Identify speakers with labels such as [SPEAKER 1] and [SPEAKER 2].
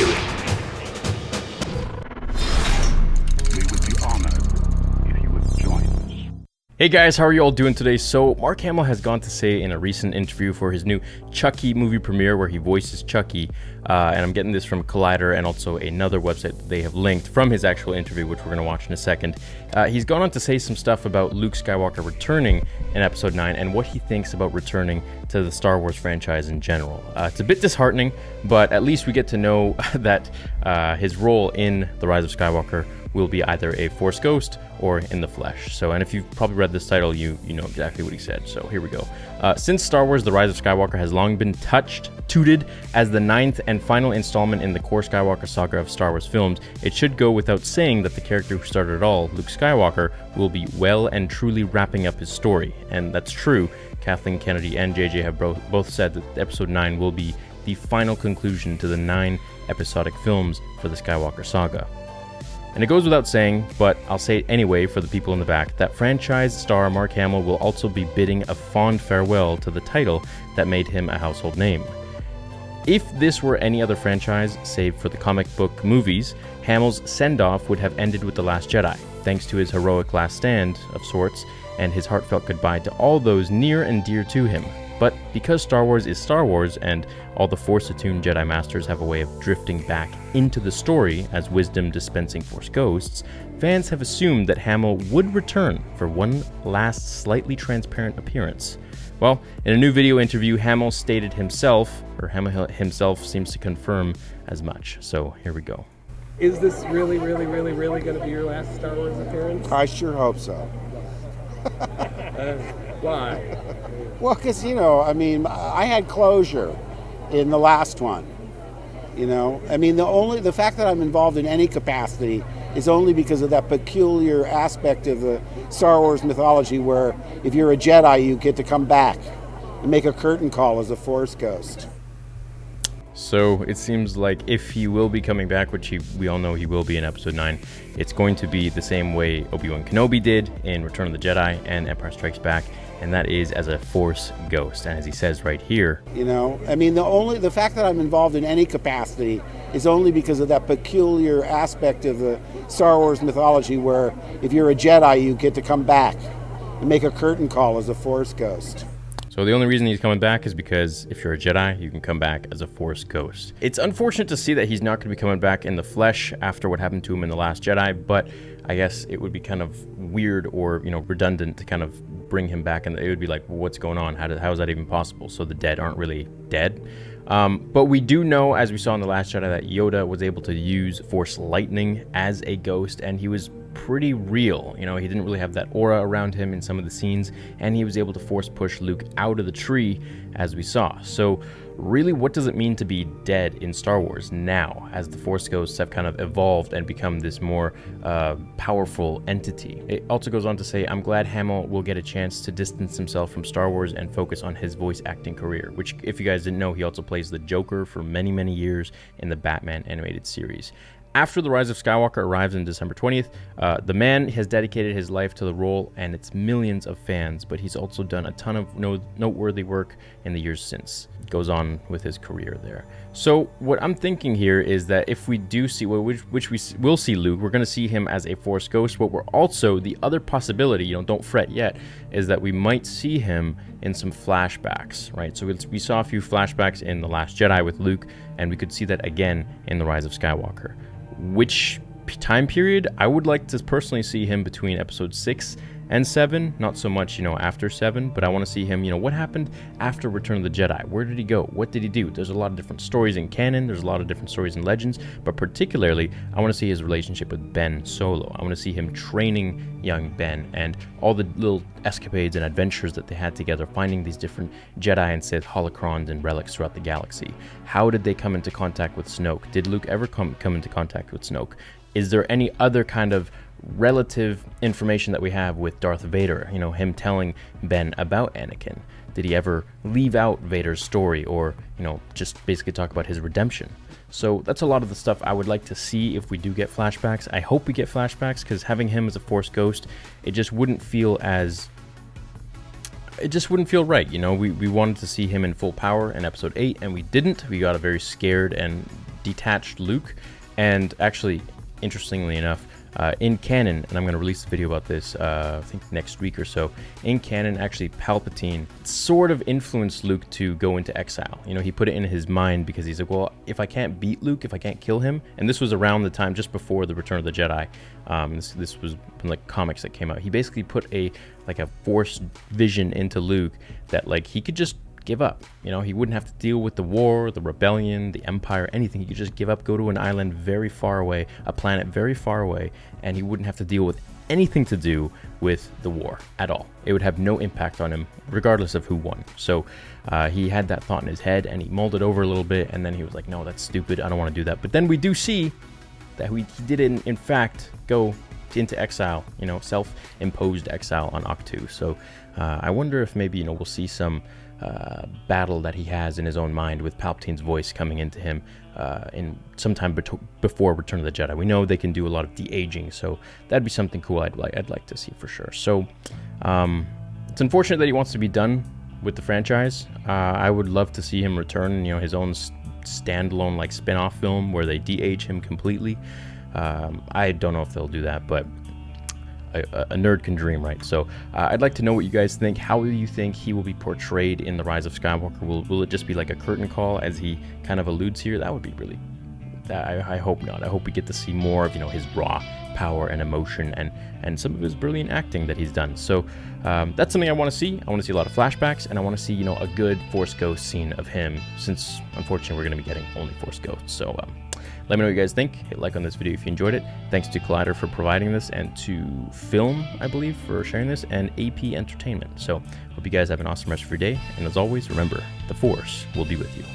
[SPEAKER 1] do it. We would be honored if you would join us.
[SPEAKER 2] Hey guys, how are you all doing today? So Mark Hamill has gone to say in a recent interview for his new Chucky movie premiere where he voices Chucky, and I'm getting this from Collider and also another website that they have linked from his actual interview, which we're going to watch in a second. He's gone on to say some stuff about Luke Skywalker returning in Episode 9 and what he thinks about returning to the Star Wars franchise in general. It's a bit disheartening, but at least we get to know that his role in The Rise of Skywalker will be either a Force ghost or in the flesh. So, and if you've probably read this title, you know exactly what he said. So here we go. Since Star Wars The Rise of Skywalker has long been touted as the 9th and final installment in the core Skywalker saga of Star Wars films, it should go without saying that the character who started it all, Luke Skywalker, will be well and truly wrapping up his story. And that's true. Kathleen Kennedy and JJ have both said that Episode 9 will be the final conclusion to the 9 episodic films for the Skywalker saga. And it goes without saying, but I'll say it anyway for the people in the back, that franchise star Mark Hamill will also be bidding a fond farewell to the title that made him a household name. If this were any other franchise, save for the comic book movies, Hamill's send-off would have ended with The Last Jedi, thanks to his heroic last stand, of sorts, and his heartfelt goodbye to all those near and dear to him. But because Star Wars is Star Wars, and all the Force-attuned Jedi Masters have a way of drifting back into the story as wisdom-dispensing Force ghosts, fans have assumed that Hamill would return for one last slightly transparent appearance. Well, in a new video interview, Hamill himself seems to confirm as much. So here we go.
[SPEAKER 3] Is this really going to be your last Star Wars appearance?
[SPEAKER 4] I sure hope so.
[SPEAKER 3] Why?
[SPEAKER 4] Well, because, I had closure in the last one. The fact that I'm involved in any capacity is only because of that peculiar aspect of the Star Wars mythology where if you're a Jedi, you get to come back and make a curtain call as a Force ghost.
[SPEAKER 2] So it seems like if he will be coming back, which we all know he will be in Episode 9, it's going to be the same way Obi-Wan Kenobi did in Return of the Jedi and Empire Strikes Back, and that is as a Force ghost. And as he says right here,
[SPEAKER 4] the fact that I'm involved in any capacity is only because of that peculiar aspect of the Star Wars mythology where if you're a Jedi, you get to come back and make a curtain call as a Force ghost.
[SPEAKER 2] So the only reason he's coming back is because if you're a Jedi, you can come back as a Force ghost. It's unfortunate to see that he's not going to be coming back in the flesh after what happened to him in The Last Jedi, but I guess it would be kind of weird or, redundant to kind of bring him back, and it would be like, well, what's going on? How is that even possible? So the dead aren't really dead. But we do know, as we saw in The Last Jedi, that Yoda was able to use Force lightning as a ghost, and he was pretty real. He didn't really have that aura around him in some of the scenes, and he was able to Force push Luke out of the tree, as we saw. So really, what does it mean to be dead in Star Wars now, as the Force ghosts have kind of evolved and become this more powerful entity? It also goes on to say, I'm glad Hamill will get a chance to distance himself from Star Wars and focus on his voice acting career, which, if you guys didn't know, he also plays the Joker for many years in the Batman animated series. After The Rise of Skywalker arrives on December 20th, the man has dedicated his life to the role and its millions of fans, but he's also done a ton of noteworthy work in the years since. Goes on with his career there. So what I'm thinking here is that if we do see, which we will see Luke, we're going to see him as a Force ghost, but we're also, the other possibility, don't fret yet, is that we might see him in some flashbacks, right? So we saw a few flashbacks in The Last Jedi with Luke, and we could see that again in The Rise of Skywalker. Which time period? I would like to personally see him between Episode 6 and 7, not so much, after 7, but I want to see him, what happened after Return of the Jedi? Where did he go? What did he do? There's a lot of different stories in canon, there's a lot of different stories in Legends, but particularly, I want to see his relationship with Ben Solo. I want to see him training young Ben, and all the little escapades and adventures that they had together, finding these different Jedi and Sith holocrons and relics throughout the galaxy. How did they come into contact with Snoke? Did Luke ever come into contact with Snoke? Is there any other kind of relative information that we have with Darth Vader, him telling Ben about Anakin? Did he ever leave out Vader's story or, just basically talk about his redemption? So that's a lot of the stuff I would like to see if we do get flashbacks. I hope we get flashbacks, because having him as a Force ghost, it just wouldn't feel right. We wanted to see him in full power in Episode 8, and we didn't. We got a very scared and detached Luke. And actually, interestingly enough, in canon, and I'm going to release a video about this, I think next week or so, in canon, actually, Palpatine sort of influenced Luke to go into exile. You know, he put it in his mind because he's like, well, if I can't beat Luke, if I can't kill him, and this was around the time just before the Return of the Jedi, this was like comics that came out. He basically put a Force vision into Luke that like he could just give up. You know, he wouldn't have to deal with the war, the rebellion, the empire, anything. He could just give up, go to an island very far away, a planet very far away, and he wouldn't have to deal with anything to do with the war at all. It would have no impact on him, regardless of who won. So he had that thought in his head, and he mulled it over a little bit, and then he was like, no, that's stupid, I don't want to do that. But then we do see that he did in fact go into exile, you know, self-imposed exile on Ahch-To. So I wonder if maybe, you know, we'll see some battle that he has in his own mind with Palpatine's voice coming into him in sometime before Return of the Jedi. We know they can do a lot of de-aging, so that'd be something cool I'd like to see for sure. So it's unfortunate that he wants to be done with the franchise. I would love to see him return, you know, his own standalone like spin-off film where they de-age him completely. I don't know if they'll do that, but a nerd can dream, right? So I'd like to know what you guys think. How do you think he will be portrayed in The Rise of Skywalker? Will it just be like a curtain call, as he kind of alludes here? That would be really... I hope not. I hope we get to see more of, you know, his raw power and emotion and some of his brilliant acting that he's done. So that's something I want to see. I want to see a lot of flashbacks, and I want to see, you know, a good Force Ghost scene of him, since unfortunately we're going to be getting only Force Ghosts. So let me know what you guys think. Hit like on this video if you enjoyed it. Thanks to Collider for providing this, and to Film, I believe, for sharing this, and AP Entertainment. So hope you guys have an awesome rest of your day, and as always, remember, the Force will be with you.